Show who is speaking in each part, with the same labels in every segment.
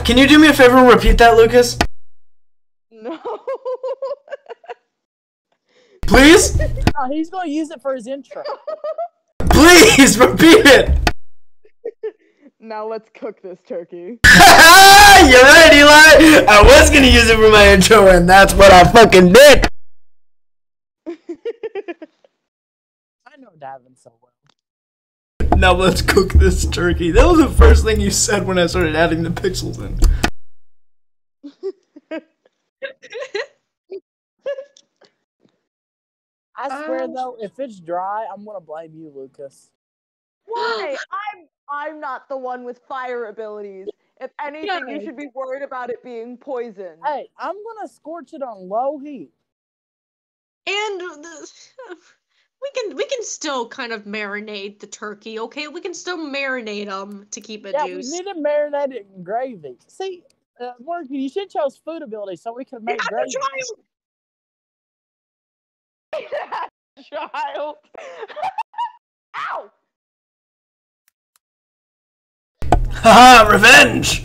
Speaker 1: Can you do me a favor and repeat that, Lucas?
Speaker 2: No.
Speaker 1: Please?
Speaker 3: Oh, he's gonna use it for his intro.
Speaker 1: Please repeat it.
Speaker 2: Now let's cook this turkey.
Speaker 1: You're right, Eli. I was gonna use it for my intro, and that's what I fucking did.
Speaker 3: I know Davin so well.
Speaker 1: Now let's cook this turkey. That was the first thing you said when I started adding the pixels in.
Speaker 3: I swear though, if it's dry, I'm gonna blame you, Lucas.
Speaker 2: Why? I'm not the one with fire abilities. If anything, you should be worried about it being poisoned.
Speaker 3: Hey, I'm gonna scorch it on low heat.
Speaker 4: And we can still kind of marinate the turkey, okay? We can still marinate them to keep it juice.
Speaker 3: We need to marinate it in gravy. See, Morgan, you should chose food ability so we can make gravy.
Speaker 2: Child. Ow!
Speaker 1: Haha, revenge!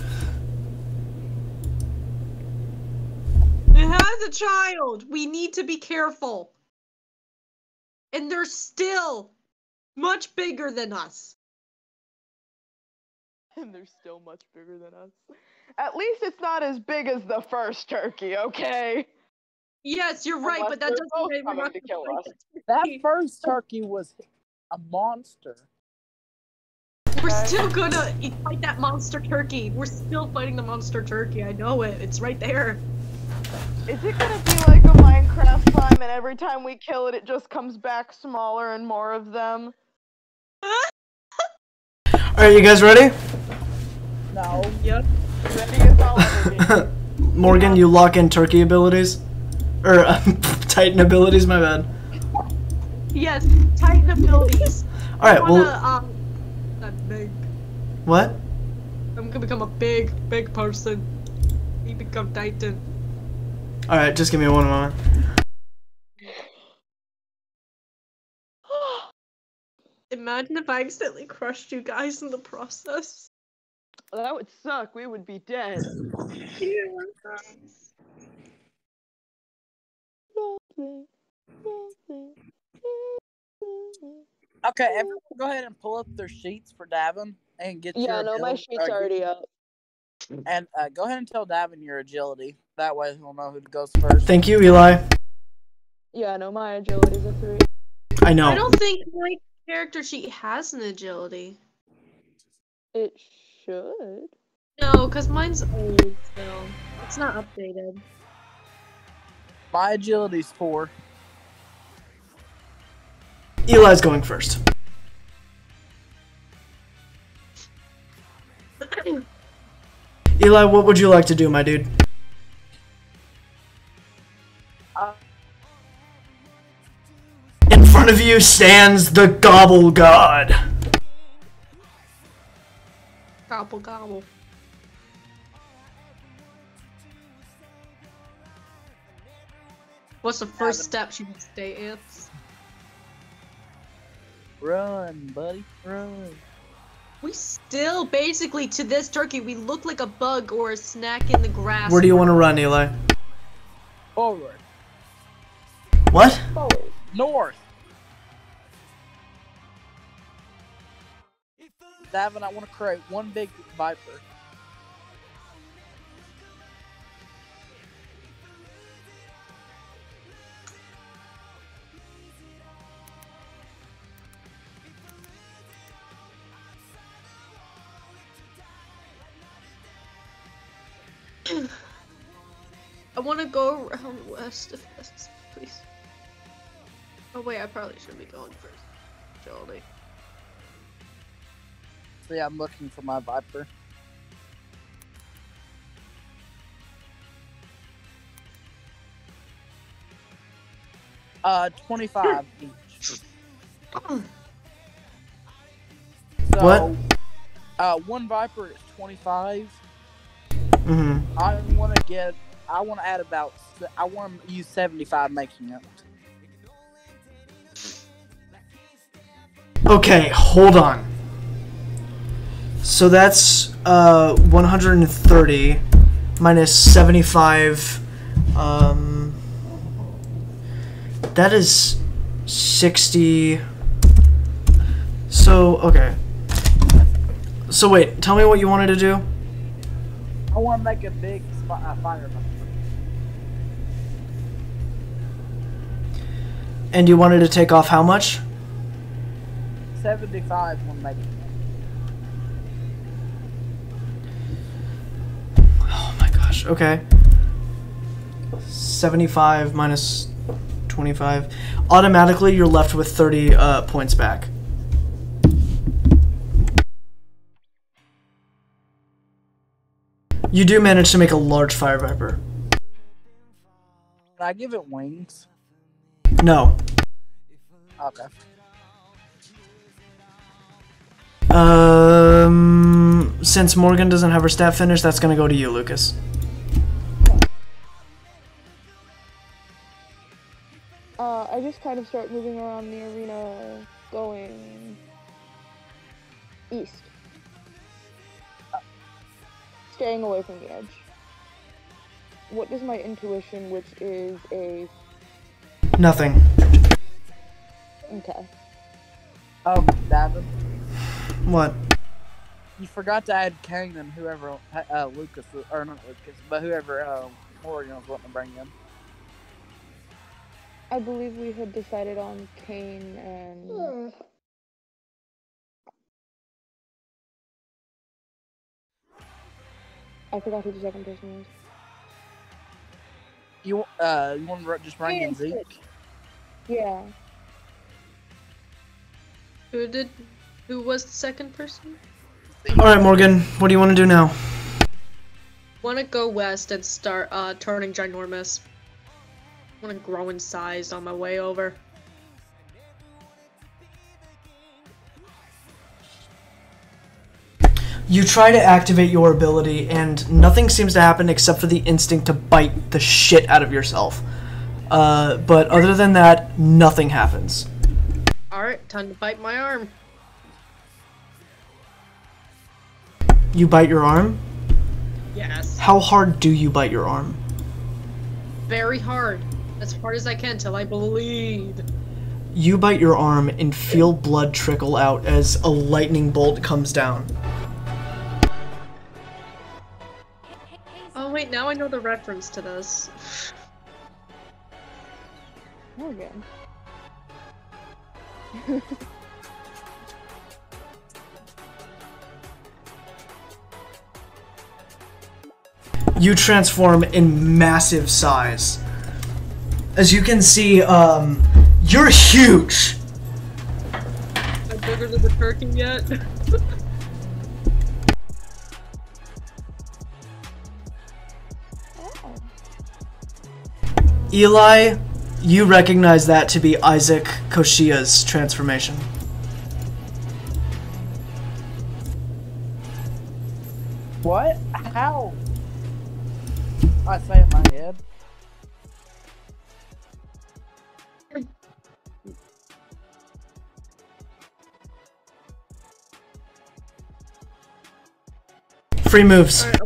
Speaker 4: It has a child. We need to be careful. And they're still much bigger than us.
Speaker 2: And they're still much bigger than us. At least it's not as big as the first turkey, okay?
Speaker 4: Yes, you're right, but that doesn't mean we're not
Speaker 2: to kill us.
Speaker 3: That first turkey was a monster.
Speaker 4: We're still gonna fight that monster turkey. We're still fighting the monster turkey. I know it. It's right there.
Speaker 2: Is it gonna be like a Minecraft slime and every time we kill it, it just comes back smaller and more of them?
Speaker 1: Alright, you guys ready?
Speaker 3: No.
Speaker 4: Yep.
Speaker 2: Ready as I'll ever be.
Speaker 1: Morgan, you lock in turkey abilities? Or Titan abilities, my bad.
Speaker 4: Yes, Titan abilities.
Speaker 1: Alright, well...
Speaker 4: Not big.
Speaker 1: What?
Speaker 4: I'm gonna become a big person. You become Titan.
Speaker 1: Alright, just give me one moment.
Speaker 4: Imagine if I accidentally crushed you guys in the process.
Speaker 2: Well, that would suck. We would be dead.
Speaker 3: Okay, everyone go ahead and pull up their sheets for Davin and get your
Speaker 2: Yeah, no, my sheet's already up.
Speaker 3: And go ahead and tell Davin your agility. That way he'll know who goes first.
Speaker 1: Thank you, Eli.
Speaker 2: Yeah, no, my agility's a 3.
Speaker 1: I know.
Speaker 4: I don't think my character sheet has an agility.
Speaker 2: It should.
Speaker 4: No, because mine's old still. It's not updated.
Speaker 3: My agility's 4.
Speaker 1: Eli's going first. Eli, what would you like to do, my dude? In front of you stands the GOBBLGOD.
Speaker 4: Gobble gobble. What's the first step she would stay in?
Speaker 3: Run, buddy, run.
Speaker 4: We still, basically, to this turkey, we look like a bug or a snack in the grass.
Speaker 1: Where do you want to run, Eli?
Speaker 3: Forward.
Speaker 1: What?
Speaker 3: Forward. North. Davin, I want to create one big viper.
Speaker 4: I want to go around west, if that's, please. Oh wait, I probably should be going first. Jolly.
Speaker 3: So yeah, I'm looking for my viper. $25 each. So,
Speaker 1: What?
Speaker 3: One viper is 25.
Speaker 1: Mm-hmm.
Speaker 3: I want to add about, I want to use 75 making it.
Speaker 1: Okay, hold on. So that's 130 minus 75. That is 60. So, okay. So wait, tell me what you wanted to do.
Speaker 3: I want to make a big fire.
Speaker 1: And you wanted to take off how much?
Speaker 3: 75 will make it.
Speaker 1: Oh my gosh, okay. 75 minus 25. Automatically, you're left with 30 points back. You do manage to make a large fire viper.
Speaker 3: Can I give it wings?
Speaker 1: No.
Speaker 3: Okay.
Speaker 1: Since Morgan doesn't have her stat finish, that's gonna go to you, Lucas.
Speaker 2: I just kind of start moving around the arena, going east. Staying away from the edge. What is my intuition, which is a...
Speaker 1: Nothing.
Speaker 2: Okay.
Speaker 3: Oh, Davin.
Speaker 1: What?
Speaker 3: You forgot to add Kane and whoever, Lucas, or not Lucas, but whoever Morgan was wanting to bring in.
Speaker 2: I believe we had decided on Kane and... I forgot who the second person was.
Speaker 3: You want to just bring in Zeke?
Speaker 2: Yeah.
Speaker 4: Who was the second person?
Speaker 1: Alright, Morgan, what do you want to do now?
Speaker 4: Want to go west and start turning ginormous. Want to grow in size on my way over.
Speaker 1: You try to activate your ability, and nothing seems to happen except for the instinct to bite the shit out of yourself. But other than that, nothing happens.
Speaker 4: Alright, time to bite my arm.
Speaker 1: You bite your arm?
Speaker 4: Yes.
Speaker 1: How hard do you bite your arm?
Speaker 4: Very hard. As hard as I can till I bleed.
Speaker 1: You bite your arm and feel blood trickle out as a lightning bolt comes down.
Speaker 4: Oh wait, now I know the reference to this.
Speaker 2: Morgan.
Speaker 1: You transform in massive size. As you can see, you're huge!
Speaker 4: I'm bigger than the turkey yet.
Speaker 1: Eli, you recognize that to be Isaac Koshia's transformation.
Speaker 3: What? How? I say in my head.
Speaker 1: Free moves.
Speaker 4: Alright,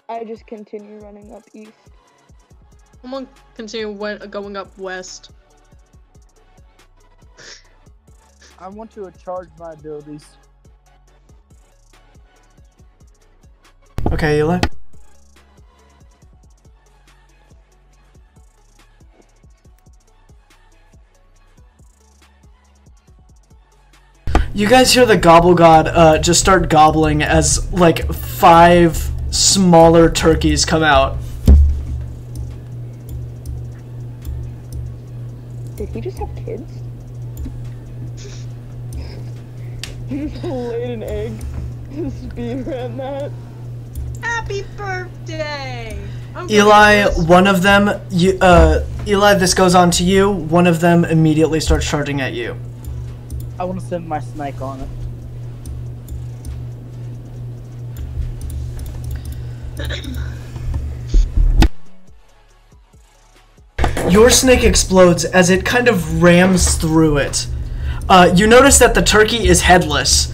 Speaker 2: I just continue running up east.
Speaker 4: I'm gonna continue going up west.
Speaker 3: I want to charge my abilities.
Speaker 1: Okay, Eli. You guys hear the GOBBLGOD just start gobbling as like 5 smaller turkeys come out.
Speaker 2: Did he just have kids? He just laid an egg. Speed ran that.
Speaker 4: Happy birthday!
Speaker 1: Eli, one of them, Eli, this goes on to you. One of them immediately starts charging at you.
Speaker 3: I want to send my snake on it.
Speaker 1: Your snake explodes as it kind of rams through it. You notice that the turkey is headless.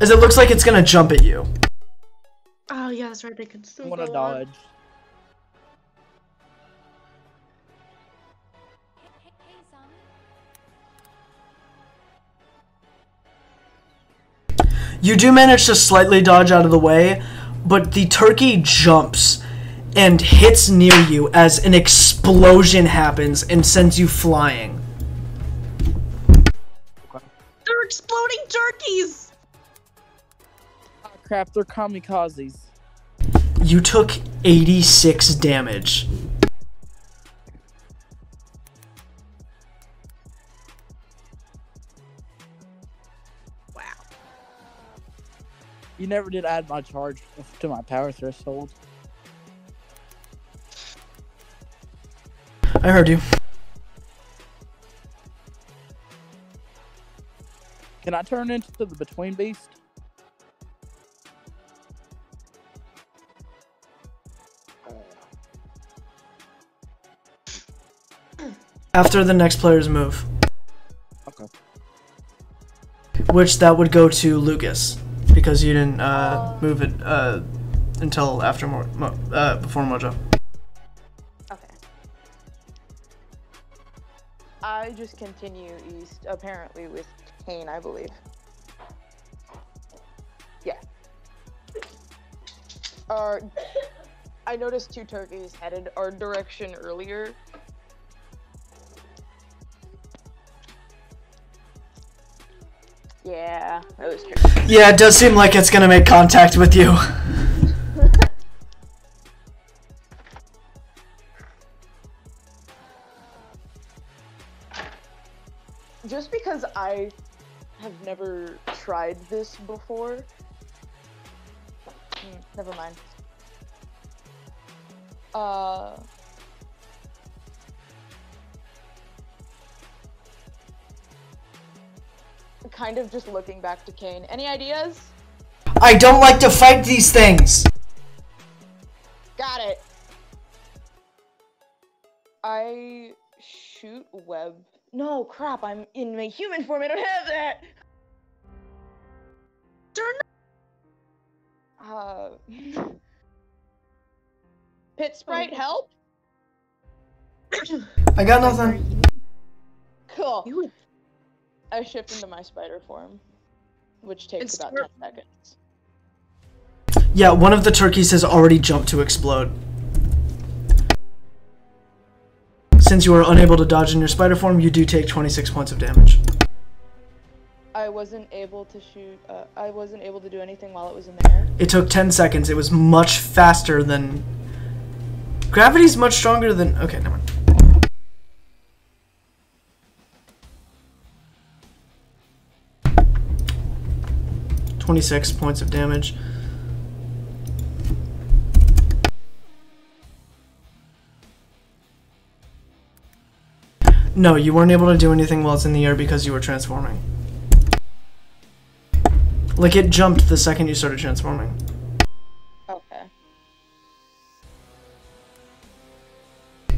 Speaker 1: As it looks like it's gonna jump at you.
Speaker 4: Oh yeah, that's right. They can
Speaker 3: I
Speaker 4: still
Speaker 3: want to
Speaker 4: go on.
Speaker 3: dodge.
Speaker 1: You do manage to slightly dodge out of the way, but the turkey jumps and hits near you as an explosion happens and sends you flying.
Speaker 4: They're exploding turkeys!
Speaker 3: Oh crap, they're kamikazes.
Speaker 1: You took 86 damage.
Speaker 4: Wow.
Speaker 3: You never did add my charge to my power threshold.
Speaker 1: I heard you.
Speaker 3: Can I turn into the Between Beast?
Speaker 1: After the next player's move.
Speaker 3: Okay.
Speaker 1: Which that would go to Lucas. Because you didn't move it until after before Mojo.
Speaker 2: Okay. I just continue east, apparently with Kane, I believe. Yeah. I noticed 2 turkeys headed our direction earlier. Yeah, that was true.
Speaker 1: Yeah, it does seem like it's gonna make contact with you.
Speaker 2: Just because I have never tried this before. Never mind. Kind of just looking back to Kane. Any ideas?
Speaker 1: I don't like to fight these things!
Speaker 2: Got it. I shoot web. No, crap, I'm in my human form, I don't have that! Pit Sprite, help?
Speaker 1: I got nothing.
Speaker 2: Cool. I shift into my spider form, which takes about 10 seconds.
Speaker 1: Yeah, one of the turkeys has already jumped to explode. Since you are unable to dodge in your spider form, you do take 26 points of damage.
Speaker 2: I wasn't able to shoot, I wasn't able to do anything while it was in the air.
Speaker 1: It took 10 seconds. It was much faster than... Gravity's much stronger than... Okay, never mind. .26 points of damage. No, you weren't able to do anything while it's in the air because you were transforming. Like, it jumped the second you started transforming.
Speaker 2: Okay.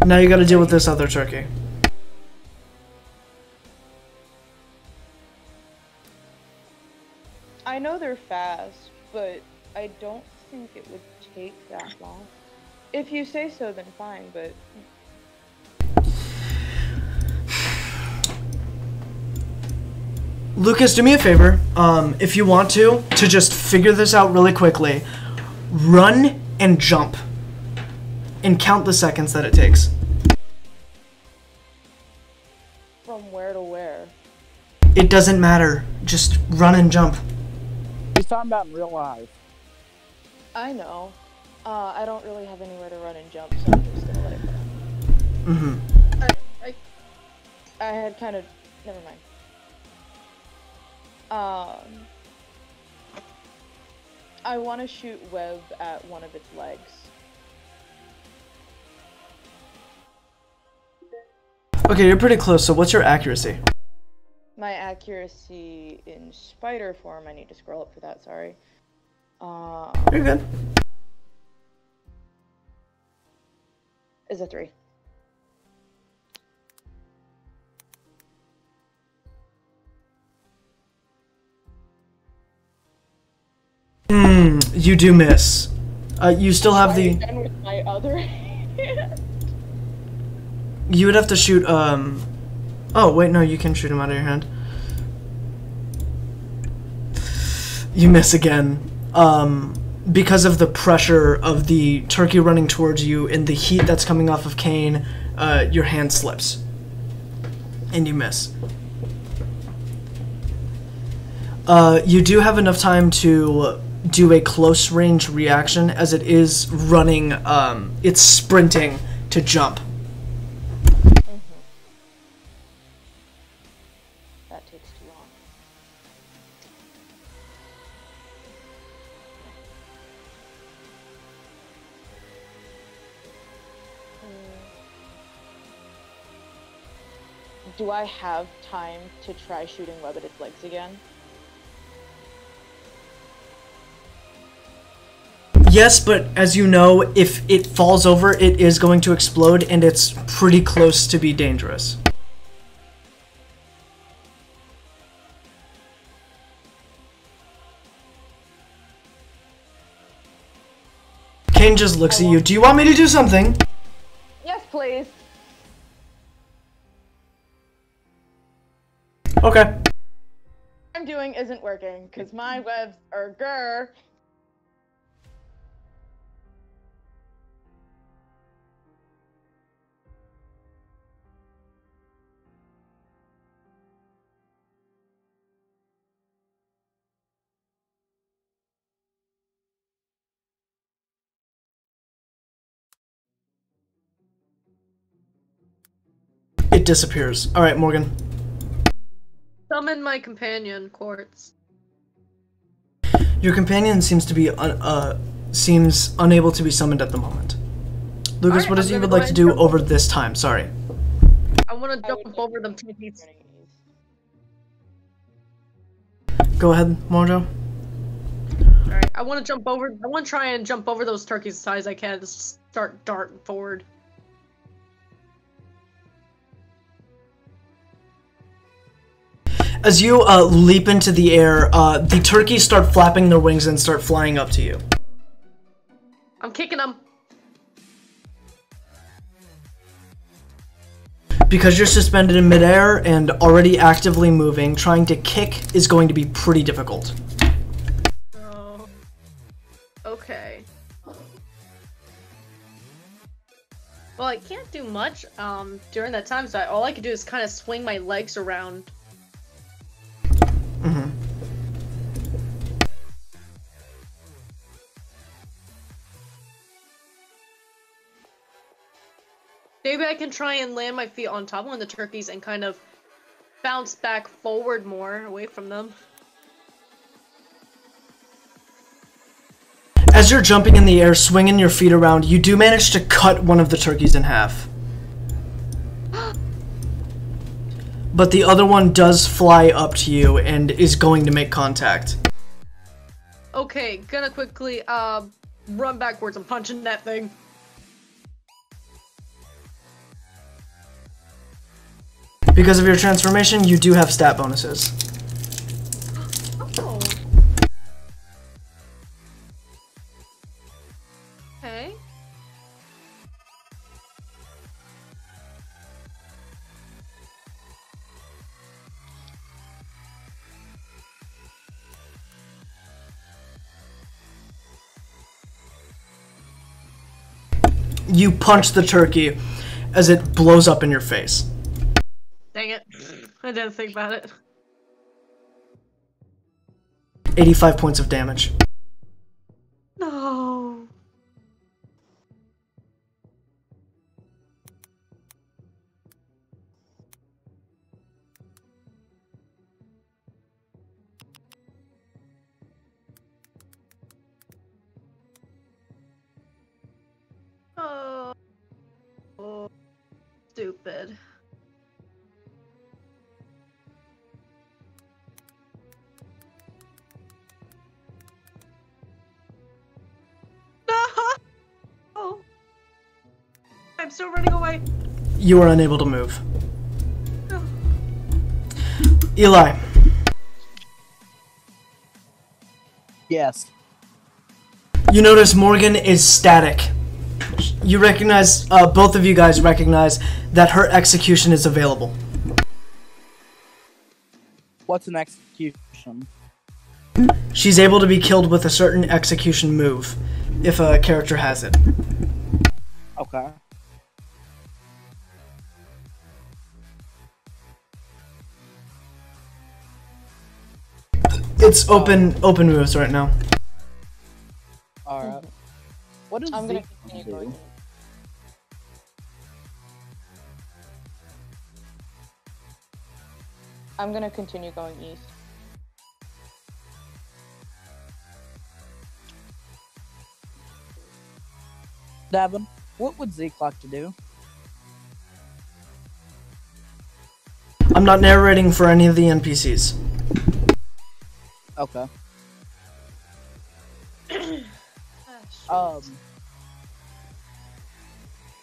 Speaker 1: Now you gotta deal with this other turkey.
Speaker 2: I know they're fast, but I don't think it would take that long. If you say so, then fine, but...
Speaker 1: Lucas, do me a favor. If you want to just figure this out really quickly, run and jump. And count the seconds that it takes.
Speaker 2: From where to where?
Speaker 1: It doesn't matter. Just run and jump.
Speaker 3: He's talking about in real life.
Speaker 2: I know. I don't really have anywhere to run and jump, so I'm just gonna let it go.
Speaker 1: Mm-hmm.
Speaker 2: I had kind of... Never mind. I want to shoot web at one of its legs.
Speaker 1: Okay, you're pretty close, so what's your accuracy?
Speaker 2: My accuracy in spider form, I need to scroll up for that, sorry.
Speaker 1: You're good.
Speaker 2: Is a 3.
Speaker 1: You do miss. You still have the.
Speaker 2: Again with my other hand.
Speaker 1: You would have to shoot. Oh wait, no, you can shoot him out of your hand. You miss again. Because of the pressure of the turkey running towards you and the heat that's coming off of Kane, your hand slips. And you miss. You do have enough time to do a close range reaction as it is running, it's sprinting to jump.
Speaker 2: That takes too long. Do I have time to try shooting web at its legs again?
Speaker 1: Yes, but as you know, if it falls over, it is going to explode, and it's pretty close to be dangerous. Kane just looks at you. Do you want me to do something?
Speaker 2: Yes, please.
Speaker 1: Okay.
Speaker 2: What I'm doing isn't working because my webs are grr.
Speaker 1: It disappears. Alright, Morgan.
Speaker 4: Summon my companion, Quartz.
Speaker 1: Your companion seems to be seems unable to be summoned at the moment. Lucas,
Speaker 4: Alright,
Speaker 1: what is it you
Speaker 4: I'm
Speaker 1: would
Speaker 4: gonna
Speaker 1: like to
Speaker 4: go
Speaker 1: do
Speaker 4: ahead and
Speaker 1: over this time? Sorry.
Speaker 4: I want to jump over them turkeys.
Speaker 1: Go ahead, Mojo.
Speaker 4: Alright, I want to jump over. I want to try and jump over those turkeys as high as I can. Just start darting forward.
Speaker 1: As you leap into the air, the turkeys start flapping their wings and start flying up to you.
Speaker 4: I'm kicking them.
Speaker 1: Because you're suspended in midair and already actively moving, trying to kick is going to be pretty difficult.
Speaker 4: Oh. Okay. Well, I can't do much during that time, so all I can do is kind of swing my legs around.
Speaker 1: Mm-hmm.
Speaker 4: Maybe I can try and land my feet on top of one of the turkeys and kind of bounce back forward more away from them.
Speaker 1: As you're jumping in the air, swinging your feet around, you do manage to cut one of the turkeys in half. But the other one does fly up to you and is going to make contact.
Speaker 4: Okay, gonna quickly run backwards and punch in that thing.
Speaker 1: Because of your transformation, you do have stat bonuses.
Speaker 4: Oh. Okay.
Speaker 1: You punch the turkey as it blows up in your face.
Speaker 4: Dang it. I didn't think about it.
Speaker 1: 85 points of damage.
Speaker 4: No. Oh, stupid. No! I'm still running away.
Speaker 1: You are unable to move.
Speaker 4: No.
Speaker 1: Eli,
Speaker 3: Yes.
Speaker 1: You notice Morgan is static. You recognize, both of you guys recognize that her execution is available.
Speaker 3: What's an execution?
Speaker 1: She's able to be killed with a certain execution move, if a character has it.
Speaker 3: Okay.
Speaker 1: It's open moves right now.
Speaker 3: Alright. What does
Speaker 2: I'm gonna
Speaker 3: Zeke
Speaker 2: continue
Speaker 3: do?
Speaker 2: going. I'm gonna continue going east.
Speaker 3: Davin, what would Zeke like to do?
Speaker 1: I'm not narrating for any of the NPCs.
Speaker 3: Okay.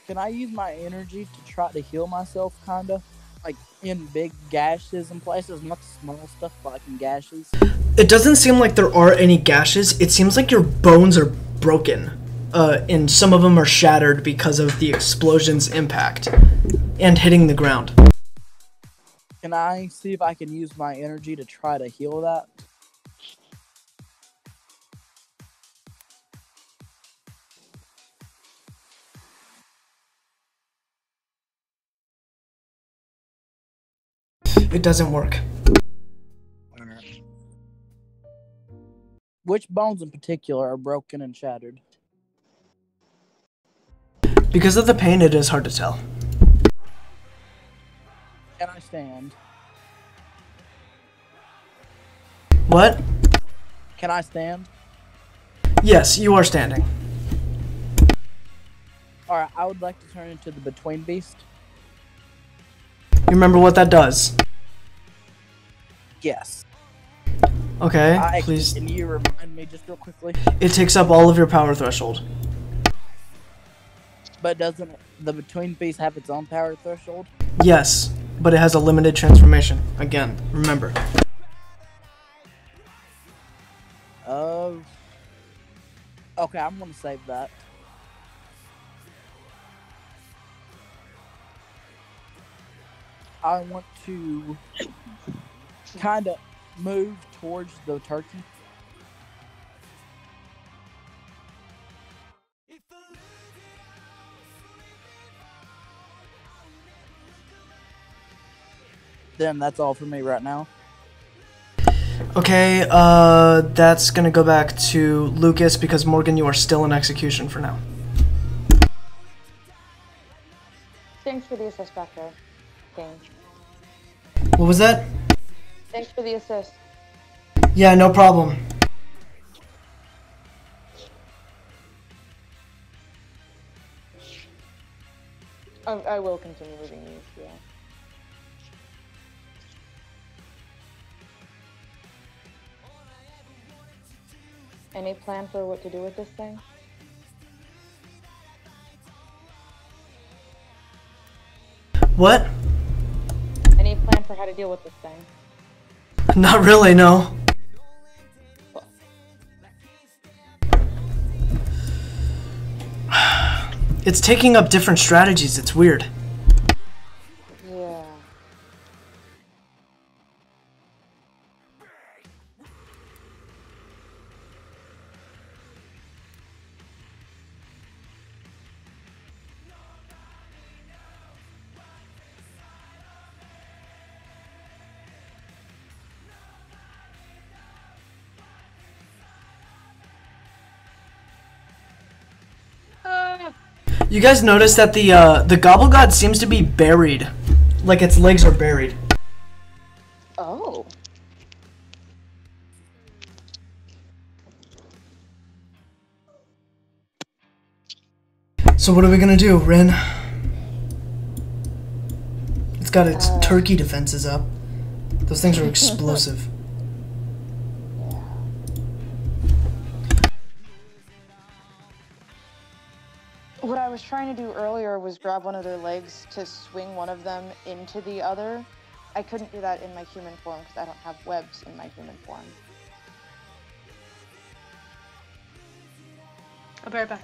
Speaker 3: Can I use my energy to try to heal myself, kinda? Like, in big gashes and places, not small stuff, but like in gashes?
Speaker 1: It doesn't seem like there are any gashes. It seems like your bones are broken. And some of them are shattered because of the explosion's impact and hitting the ground.
Speaker 3: Can I see if I can use my energy to try to heal that?
Speaker 1: It doesn't work.
Speaker 3: Which bones in particular are broken and shattered?
Speaker 1: Because of the pain, it is hard to tell.
Speaker 3: Can I stand?
Speaker 1: What?
Speaker 3: Can I stand?
Speaker 1: Yes, you are standing.
Speaker 3: Alright, I would like to turn into the Between Beast.
Speaker 1: You remember what that does?
Speaker 3: Yes.
Speaker 1: Okay, please.
Speaker 3: Can you remind me just real quickly?
Speaker 1: It takes up all of your power threshold.
Speaker 3: But doesn't the Between Beast have its own power threshold?
Speaker 1: Yes, but it has a limited transformation. Again, remember.
Speaker 3: Okay, I'm gonna save that. I want to kind of move towards the turkey. Then that's all for me right now.
Speaker 1: Okay, that's gonna go back to Lucas because Morgan, you are still in execution for now.
Speaker 2: Thanks for the assist back there, Game.
Speaker 1: What was that?
Speaker 2: Thanks for the assist.
Speaker 1: Yeah, no problem.
Speaker 2: I will continue moving these, yeah. Any plan for what to do with this thing?
Speaker 1: What?
Speaker 2: Any plan for how to deal with this thing?
Speaker 1: Not really, no. It's taking up different strategies, it's weird.
Speaker 2: Yeah.
Speaker 1: You guys notice that the GOBBLGOD seems to be buried. Like its legs are buried.
Speaker 2: Oh.
Speaker 1: So what are we gonna do, Rin? It's got its turkey defenses up. Those things are explosive.
Speaker 2: What I was trying to do earlier was grab one of their legs to swing one of them into the other. I couldn't do that in my human form because I don't have webs in my human form.
Speaker 4: I'll be right back.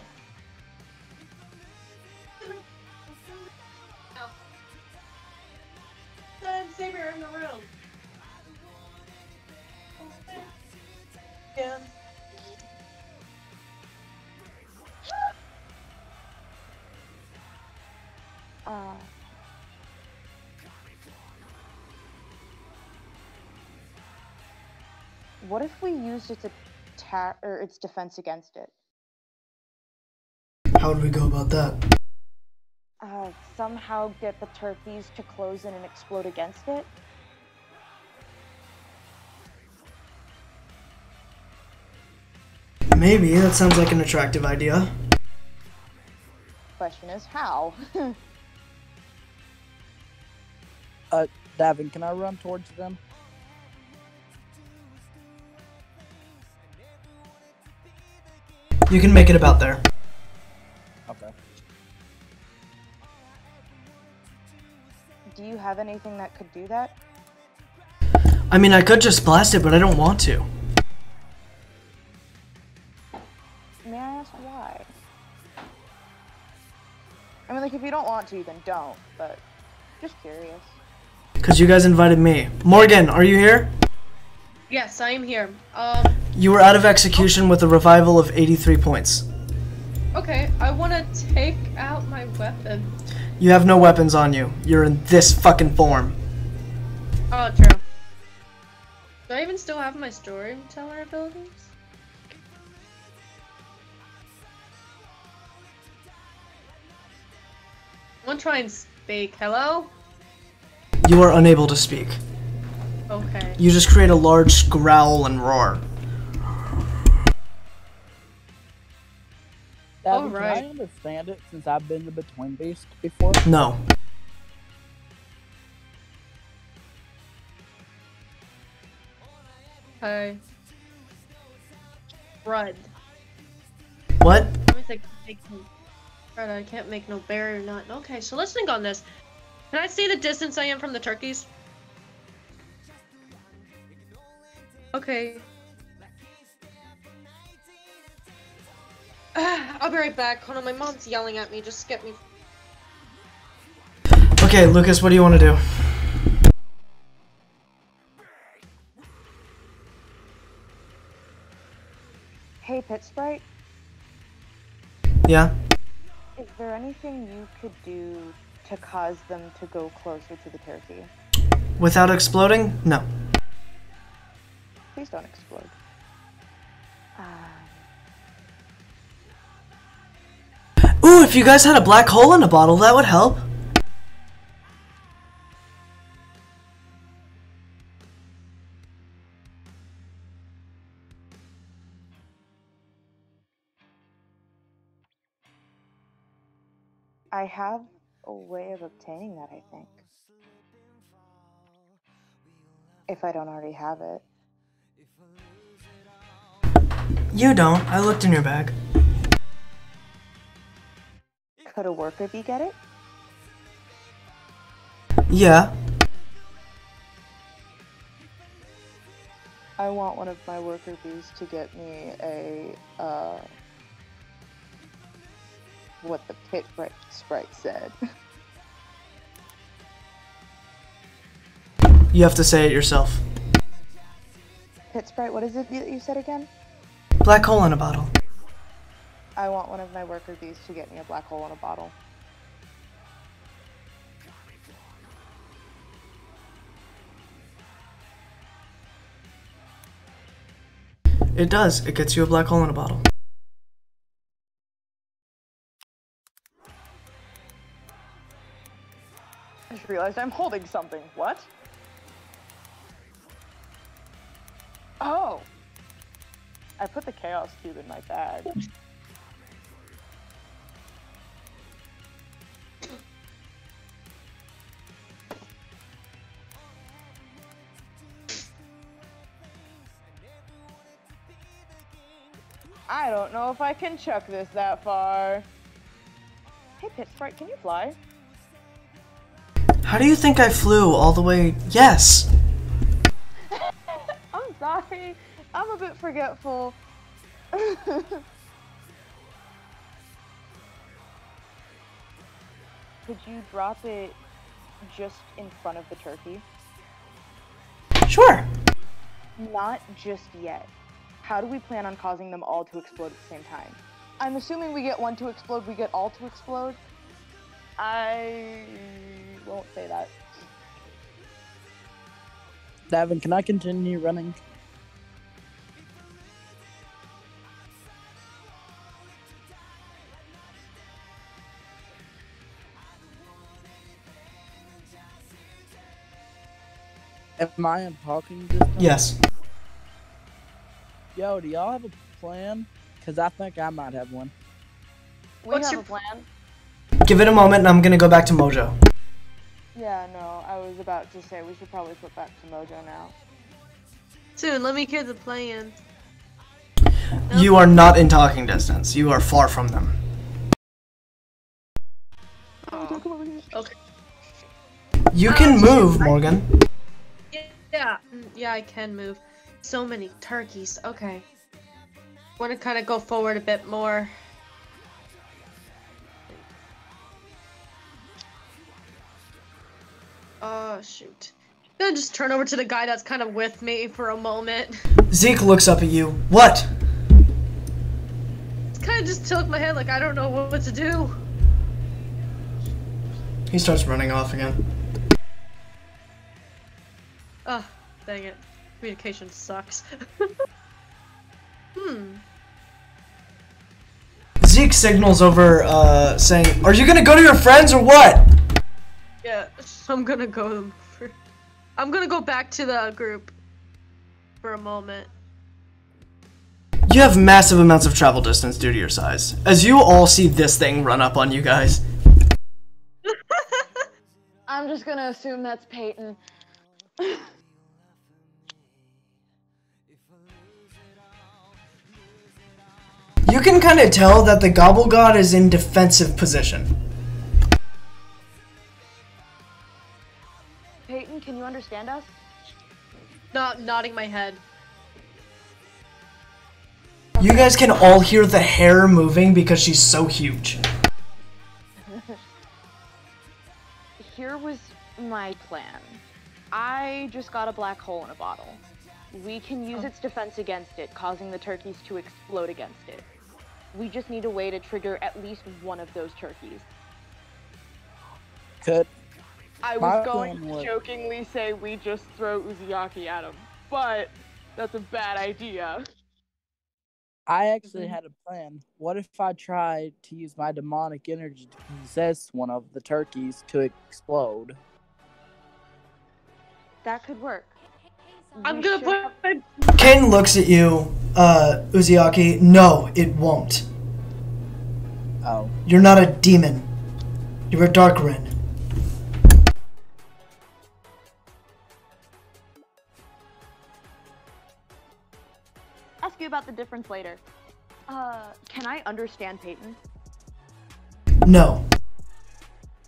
Speaker 4: Saber in the room. Yeah.
Speaker 2: What if we used its attack or its defense against it?
Speaker 1: How would we go about that?
Speaker 2: Somehow get the turkeys to close in and explode against it?
Speaker 1: Maybe, that sounds like an attractive idea.
Speaker 2: Question is, how?
Speaker 3: Davin, can I run towards them?
Speaker 1: You can make it about there.
Speaker 3: Okay.
Speaker 2: Do you have anything that could do that?
Speaker 1: I mean, I could just blast it, but I don't want to.
Speaker 2: May I ask why? I mean, like, if you don't want to, then don't, but just curious.
Speaker 1: Because you guys invited me. Morgan, are you here?
Speaker 4: Yes, I am here.
Speaker 1: You were out of execution with a revival of 83 points.
Speaker 4: Okay, I want to take out my weapon.
Speaker 1: You have no weapons on you. You're in this fucking form.
Speaker 4: Oh, true. Do I even still have my storyteller abilities? I'm gonna try and speak. Hello?
Speaker 1: You are unable to speak.
Speaker 4: Okay.
Speaker 1: You just create a large growl and roar.
Speaker 3: Davin,
Speaker 4: Alright.
Speaker 3: can I understand it since I've been the Between Beast before?
Speaker 1: No.
Speaker 4: Okay. Crud.
Speaker 1: What?
Speaker 4: Let me think. Crud, I can't make no barrier nut. Okay, so let's think on this. Can I see the distance I am from the turkeys? Okay. I'll be right back. Hold on, my mom's yelling at me. Just get me.
Speaker 1: Okay, Lucas, what do you want to do?
Speaker 2: Hey, Pit Sprite,
Speaker 1: Yeah?
Speaker 2: is there anything you could do to cause them to go closer to the turkey?
Speaker 1: Without exploding? No.
Speaker 2: Please don't explode.
Speaker 1: Ooh, if you guys had a black hole in a bottle, that would help.
Speaker 2: I have a way of obtaining that, I think. If I don't already have it.
Speaker 1: You don't. I looked in your bag.
Speaker 2: Could a worker bee get it?
Speaker 1: Yeah.
Speaker 2: I want one of my worker bees to get me a, what the Pit Sprite said.
Speaker 1: You have to say it yourself.
Speaker 2: Pit Sprite, what is it that you said again?
Speaker 1: Black hole in a bottle.
Speaker 2: I want one of my worker bees to get me a black hole in a bottle.
Speaker 1: It does. It gets you a black hole in a bottle.
Speaker 2: I just realized I'm holding something. What? Oh! I put the Chaos Cube in my bag. I don't know if I can chuck this that far. Hey, Pit Sprite, can you fly?
Speaker 1: How do you think I flew all the way? Yes!
Speaker 2: I'm sorry. I'm a bit forgetful. could you drop it just in front of the turkey?
Speaker 1: Sure.
Speaker 2: Not just yet. How do we plan on causing them all to explode at the same time? I'm assuming we get one to explode, we get all to explode. I won't say that.
Speaker 3: Davin, can I continue running? Am I in talking distance?
Speaker 1: Yes.
Speaker 3: Yo, do y'all have a plan? Because I think I might have one.
Speaker 2: We have a plan.
Speaker 1: Give it a moment and I'm gonna go back to Mojo.
Speaker 2: Yeah, no, I was about to say we should probably flip back to Mojo now.
Speaker 4: Soon, let me hear the plan.
Speaker 1: You are not in talking distance. You are far from them.
Speaker 4: Oh. Okay.
Speaker 1: You can move, Morgan.
Speaker 4: Yeah, I can move. So many turkeys. Okay. Want to kind of go forward a bit more. Oh, shoot. I'm gonna just turn over to the guy that's kind of with me for a moment.
Speaker 1: Zeke looks up at you. What?
Speaker 4: Kind of just tilt my head like I don't know what to do.
Speaker 1: He starts running off again.
Speaker 4: Oh, dang it. Communication sucks.
Speaker 1: Zeke signals over, saying, "Are you gonna go to your friends or what?"
Speaker 4: Yeah, I'm gonna go back to the group for a moment.
Speaker 1: You have massive amounts of travel distance due to your size. As you all see this thing run up on you guys.
Speaker 2: I'm just gonna assume that's Peyton.
Speaker 1: You can kind of tell that the GOBBLGOD is in defensive position.
Speaker 2: Peyton, can you understand us?
Speaker 4: Nodding my head.
Speaker 1: You guys can all hear the hair moving because she's so huge.
Speaker 2: Here was my plan. I just got a black hole in a bottle. We can use its defense against it, causing the turkeys to explode against it. We just need a way to trigger at least one of those turkeys.
Speaker 3: Could
Speaker 2: I was going to jokingly say we just throw Uzuyaki at him, but that's a bad idea.
Speaker 3: I actually had a plan. What if I tried to use my demonic energy to possess one of the turkeys to explode?
Speaker 2: That could work.
Speaker 4: I'm gonna put my...
Speaker 1: Ken looks at you, Uzuyaki. No, it won't.
Speaker 3: Oh.
Speaker 1: You're not a demon. You're a dark Ren.
Speaker 2: Ask you about the difference later. Can I understand Peyton?
Speaker 1: No.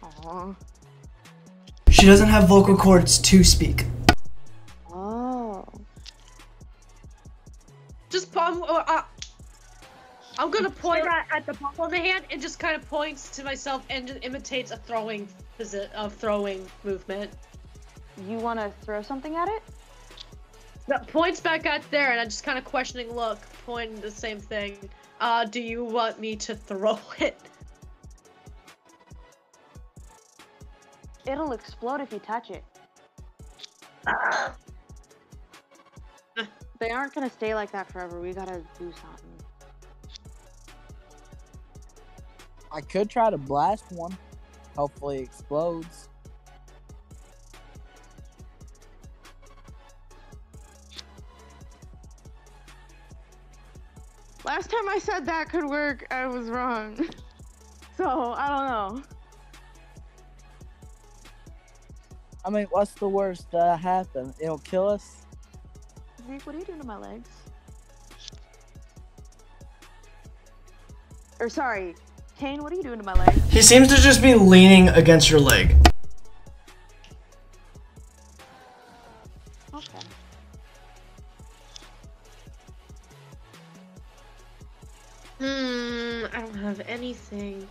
Speaker 2: Aww.
Speaker 1: She doesn't have vocal cords to speak.
Speaker 2: Oh.
Speaker 4: Just palm. I'm gonna point at the palm of the hand and just kind of points to myself and just imitates a throwing movement.
Speaker 2: You want to throw something at it?
Speaker 4: No, points back at there, and I just kind of questioning look, pointing the same thing. Do you want me to throw it?
Speaker 2: It'll explode if you touch it. They aren't gonna stay like that forever. We gotta do something.
Speaker 3: I could try to blast one. Hopefully it explodes.
Speaker 2: Last time I said that could work, I was wrong. So, I don't know.
Speaker 3: I mean, what's the worst that happen? It'll kill us?
Speaker 2: Zeke, what are you doing to my legs? Or sorry, Kane, what are you doing to my legs?
Speaker 1: He seems to just be leaning against your leg.
Speaker 2: Okay.
Speaker 4: I don't have anything.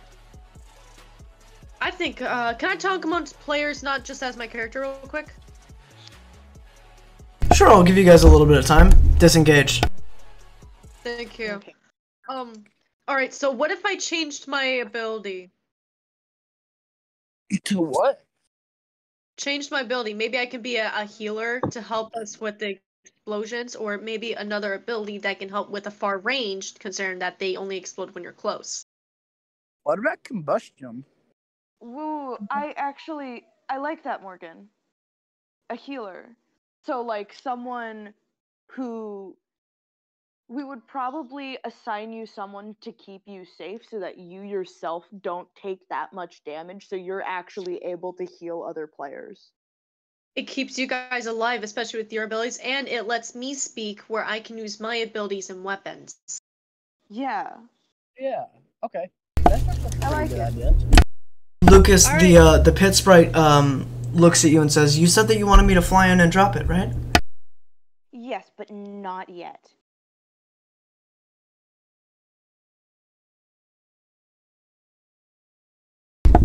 Speaker 4: I think, can I talk amongst players, not just as my character real quick?
Speaker 1: Sure, I'll give you guys a little bit of time. Disengage.
Speaker 4: Thank you.
Speaker 2: Okay.
Speaker 4: Alright, so what if I changed my ability?
Speaker 3: To what?
Speaker 4: Changed my ability. Maybe I can be a healer to help us with the explosions, or maybe another ability that can help with a far range, considering that they only explode when you're close.
Speaker 3: What about combustion?
Speaker 2: Woo, I like that, Morgan. A healer. So, like, someone who... We would probably assign you someone to keep you safe so that you yourself don't take that much damage, so you're actually able to heal other players.
Speaker 4: It keeps you guys alive, especially with your abilities, and it lets me speak where I can use my abilities and weapons.
Speaker 2: Yeah.
Speaker 3: Yeah. Okay. That's a pretty
Speaker 2: like
Speaker 3: good
Speaker 2: it.
Speaker 3: idea.
Speaker 1: Lucas,
Speaker 4: Alright.
Speaker 1: the pit sprite looks at you and says, "You said that you wanted me to fly in and drop it, right?"
Speaker 2: Yes, but not yet.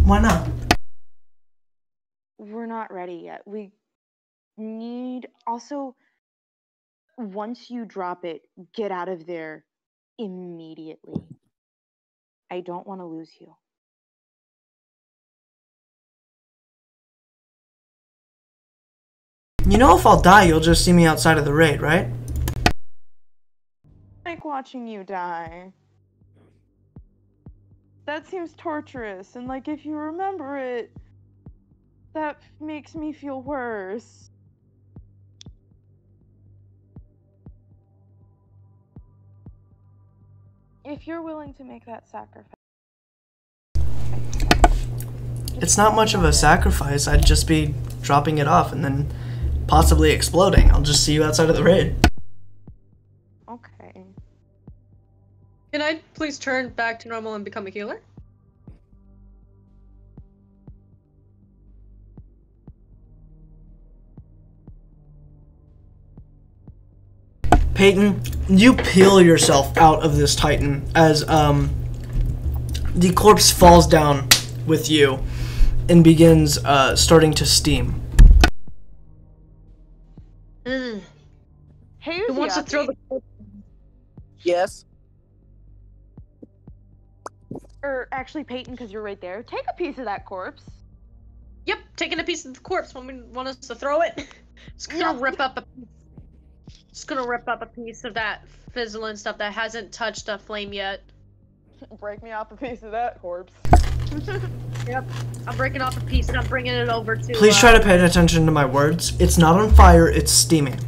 Speaker 1: Why not?
Speaker 2: We're not ready yet. We need... Also, once you drop it, get out of there immediately. I don't want to lose you.
Speaker 1: You know, if I'll die, you'll just see me outside of the raid, right?
Speaker 2: Like watching you die. That seems torturous, and like if you remember it, that makes me feel worse. If you're willing to make that sacrifice.
Speaker 1: It's not much of a sacrifice. I'd just be dropping it off and then possibly exploding. I'll just see you outside of the raid.
Speaker 2: Okay.
Speaker 4: Can I please turn back to normal and become a healer?
Speaker 1: Peyton, you peel yourself out of this Titan as the corpse falls down with you and begins starting to steam.
Speaker 4: Mm.
Speaker 2: Hey,
Speaker 4: Who wants to throw the...
Speaker 3: Yes.
Speaker 2: Or actually, Peyton, because you're right there. Take a piece of that corpse.
Speaker 4: Yep, taking a piece of the corpse. Want us to throw it? Just gonna rip up a piece. Just gonna rip up a piece of that fizzling stuff that hasn't touched a flame yet.
Speaker 2: Break me off a piece of that corpse.
Speaker 4: Yep, I'm breaking off a piece and I'm bringing it over to...
Speaker 1: Please try to pay attention to my words. It's not on fire, it's steaming.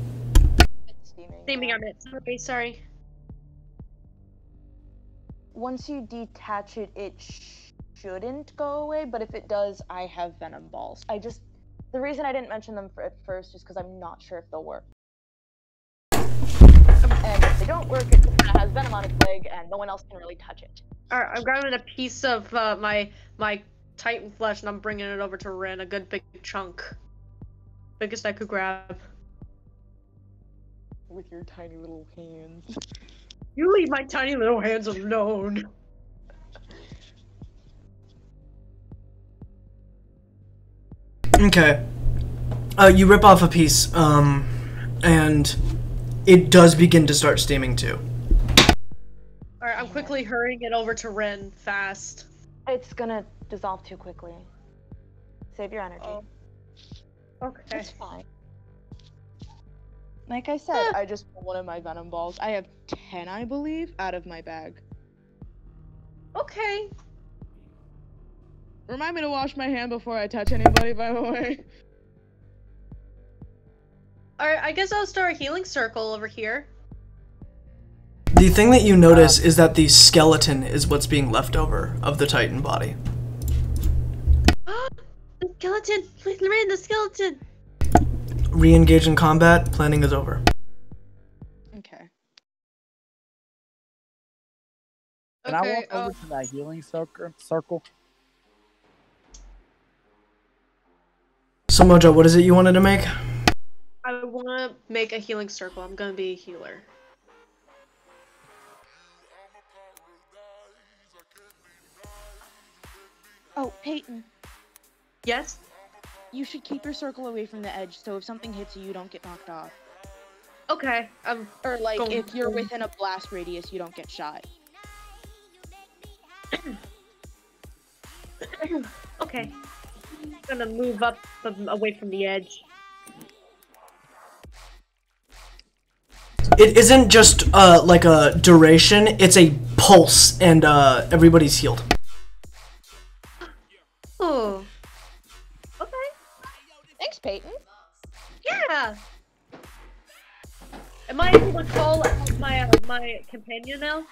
Speaker 2: It's steaming.
Speaker 4: Steaming on it. Sorry.
Speaker 2: Once you detach it, it shouldn't go away, but if it does, I have venom balls. The reason I didn't mention them at first is because I'm not sure if they'll work. And if they don't work, it just kind of has venom on its leg, and no one else can really touch it.
Speaker 4: Alright, I'm grabbing a piece of my Titan flesh and I'm bringing it over to Rin, a good big chunk. Biggest I could grab.
Speaker 2: With your tiny little hands.
Speaker 4: You leave my tiny little hands alone.
Speaker 1: Okay. You rip off a piece, and it does begin to start steaming too.
Speaker 4: Alright, I'm quickly hurrying it over to Rin, fast.
Speaker 2: It's gonna dissolve too quickly. Save your energy.
Speaker 4: Oh. Okay.
Speaker 2: It's fine. Like I said, I just pulled one of my venom balls. I have 10, I believe, out of my bag.
Speaker 4: Okay.
Speaker 2: Remind me to wash my hand before I touch anybody, by the way.
Speaker 4: Alright, I guess I'll start a healing circle over here.
Speaker 1: The thing that you notice is that the skeleton is what's being left over of the Titan body.
Speaker 4: The skeleton! Rin, the skeleton!
Speaker 1: Re-engage in combat, planning is over.
Speaker 2: Okay.
Speaker 3: Can I walk over to that healing circle?
Speaker 1: So Mojo, what is it you wanted to make?
Speaker 4: I want to make a healing circle. I'm gonna be a healer.
Speaker 2: Oh, Peyton.
Speaker 4: Yes?
Speaker 2: You should keep your circle away from the edge, so if something hits you, you don't get knocked off.
Speaker 4: Okay.
Speaker 2: Or like,
Speaker 4: Going-
Speaker 2: if you're within a blast radius, you don't get shot.
Speaker 4: Okay. I'm gonna move up away from the edge.
Speaker 1: It isn't just like a duration, it's a pulse, and everybody's healed.
Speaker 4: Oh. Okay.
Speaker 2: Thanks, Peyton.
Speaker 4: Yeah. Am I able to call out my companion now?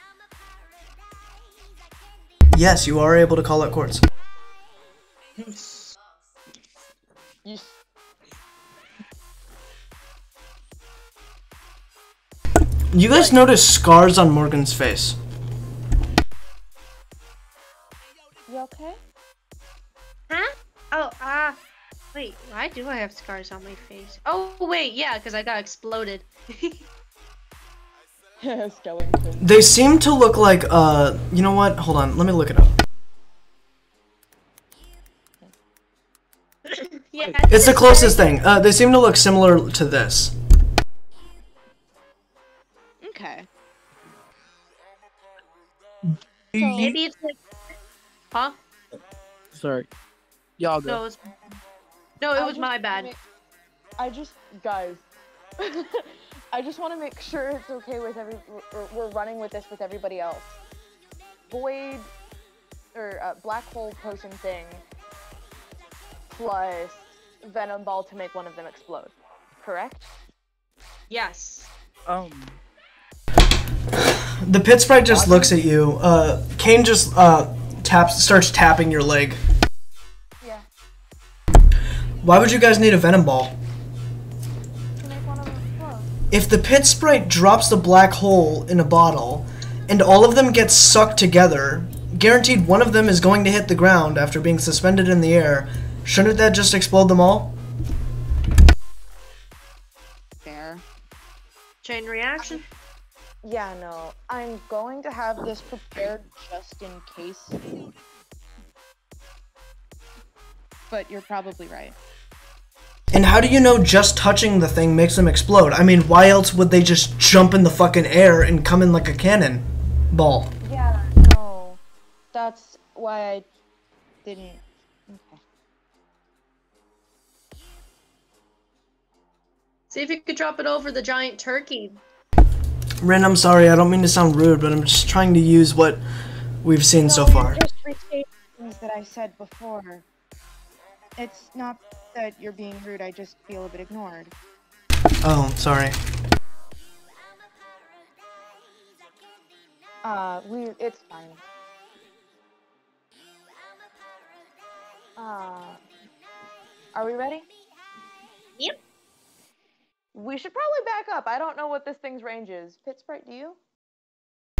Speaker 1: Yes, you are able to call out quartz.
Speaker 2: Yes.
Speaker 1: You guys notice scars on Morgan's face.
Speaker 2: You okay?
Speaker 4: Huh? Oh, wait, why do I have scars on my face? Oh, wait, yeah, because I got exploded.
Speaker 2: Skeleton.
Speaker 1: They seem to look like, you know what? Hold on, let me look it up.
Speaker 4: Yeah,
Speaker 1: It's the closest thing. They seem to look similar to this.
Speaker 2: Okay.
Speaker 4: Maybe it's like, huh?
Speaker 3: Sorry. Y'all go.
Speaker 4: No, it was my bad.
Speaker 2: Guys, I just want to make sure it's okay with we're running with this with everybody else. Void, or black hole potion thing, plus venom ball to make one of them explode. Correct?
Speaker 4: Yes.
Speaker 1: The pit sprite just looks at you. Kane just starts tapping your leg.
Speaker 2: Yeah.
Speaker 1: Why would you guys need a venom ball?
Speaker 2: To make one of them explode.
Speaker 1: If the pit sprite drops the black hole in a bottle, and all of them get sucked together, guaranteed one of them is going to hit the ground after being suspended in the air, shouldn't that just explode them all?
Speaker 2: Fair.
Speaker 4: Chain reaction?
Speaker 2: Yeah, no. I'm going to have this prepared just in case. But you're probably right.
Speaker 1: And how do you know just touching the thing makes them explode? I mean, why else would they just jump in the fucking air and come in like a cannon ball?
Speaker 2: Yeah, no. That's why I didn't. Okay.
Speaker 4: See if you could drop it over the giant turkey.
Speaker 1: Ren, I'm sorry, I don't mean to sound rude, but I'm just trying to use what we've seen so far.
Speaker 2: Just restate things that I said before. It's not that you're being rude, I just feel a bit ignored.
Speaker 1: Oh, sorry.
Speaker 2: It's fine. Are we ready?
Speaker 4: Yep.
Speaker 2: We should probably back up. I don't know what this thing's range is. Pit Sprite, do you?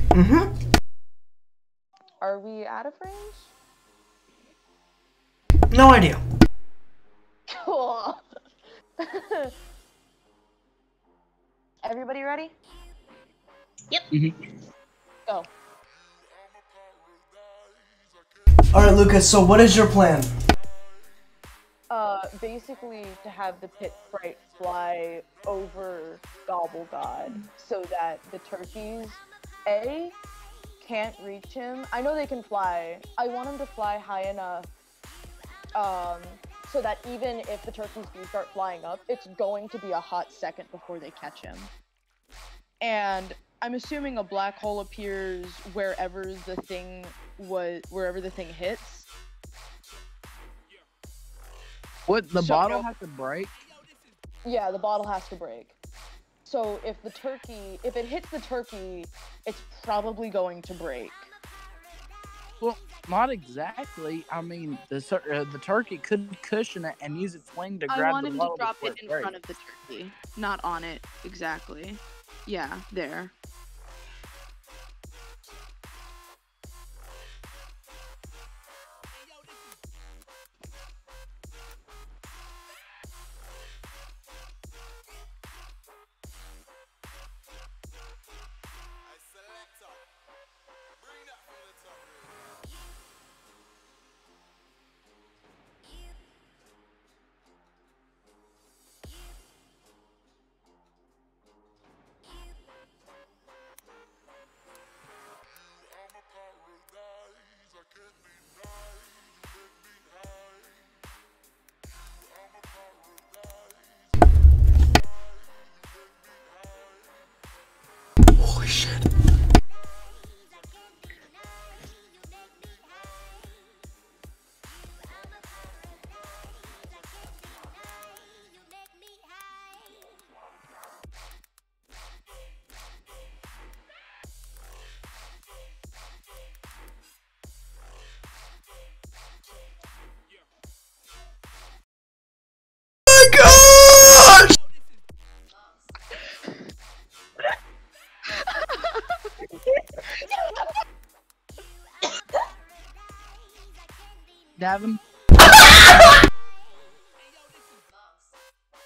Speaker 1: Mm-hmm.
Speaker 2: Are we out of range?
Speaker 1: No idea.
Speaker 2: Cool. Everybody ready?
Speaker 4: Yep.
Speaker 2: Go.
Speaker 1: Alright, Lucas, so what is your plan?
Speaker 2: Basically to have the Pit Sprite fly over GOBBLGOD so that the turkeys, A, can't reach him. I know they can fly. I want them to fly high enough so that even if the turkeys do start flying up, it's going to be a hot second before they catch him. And I'm assuming a black hole appears wherever the thing hits.
Speaker 3: What, the
Speaker 2: So-
Speaker 3: bottle has to break?
Speaker 2: Yeah, the bottle has to break. So if it hits the turkey, it's probably going to break.
Speaker 3: Well, not exactly. I mean, the turkey could cushion it and use its wing to grab the
Speaker 2: I want him to
Speaker 3: bottle
Speaker 2: drop
Speaker 3: before
Speaker 2: it in
Speaker 3: breaks.
Speaker 2: front of the turkey, not on it, exactly. Yeah, there.
Speaker 3: Davin?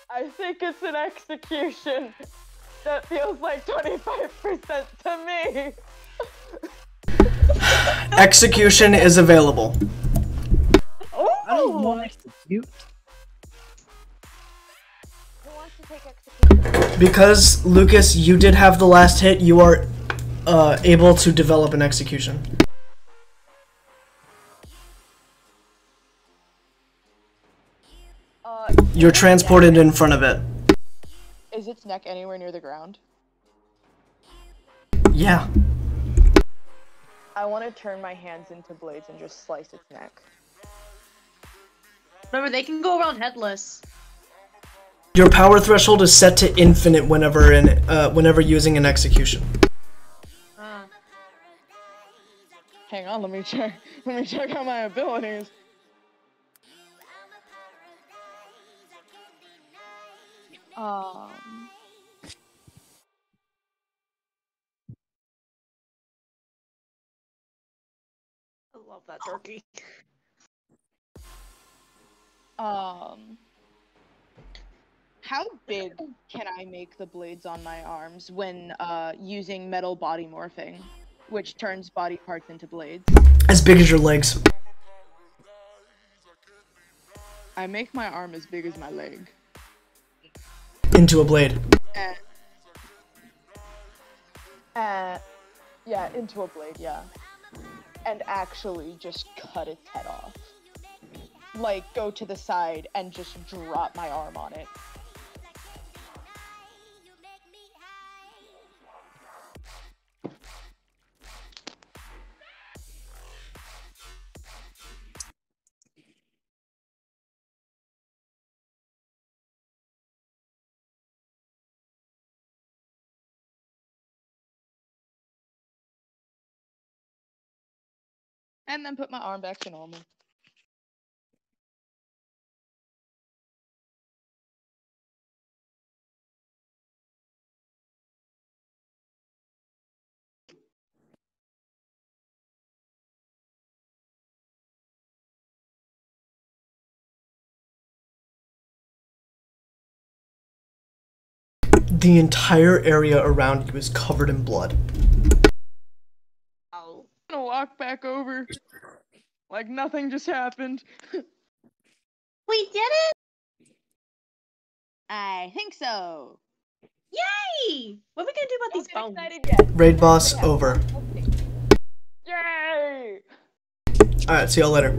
Speaker 2: I think it's an execution. That feels like 25% to me.
Speaker 1: Execution is available.
Speaker 3: I don't want to execute.
Speaker 2: Who wants to take execution?
Speaker 1: Because, Lucas, you did have the last hit, you are able to develop an execution. You're transported in front of it.
Speaker 2: Is its neck anywhere near the ground?
Speaker 1: Yeah.
Speaker 2: I want to turn my hands into blades and just slice its neck.
Speaker 4: Remember, they can go around headless.
Speaker 1: Your power threshold is set to infinite whenever using an execution.
Speaker 2: Hang on, let me check. Let me check out my abilities.
Speaker 4: I love that turkey.
Speaker 2: How big can I make the blades on my arms when using metal body morphing, which turns body parts into blades?
Speaker 1: As big as your legs.
Speaker 2: I make my arm as big as my leg.
Speaker 1: Into a blade.
Speaker 2: Yeah, into a blade, yeah. And actually just cut its head off. Like, go to the side and just drop my arm on it. And then put my arm back to normal.
Speaker 1: The entire area around you is covered in blood.
Speaker 4: Oh.
Speaker 2: I'm gonna walk back over. Like nothing just happened.
Speaker 4: We did it!
Speaker 2: I think so.
Speaker 4: Yay! What are we gonna do about these bones?
Speaker 1: Raid boss over.
Speaker 2: Yay!
Speaker 1: Alright, see y'all later.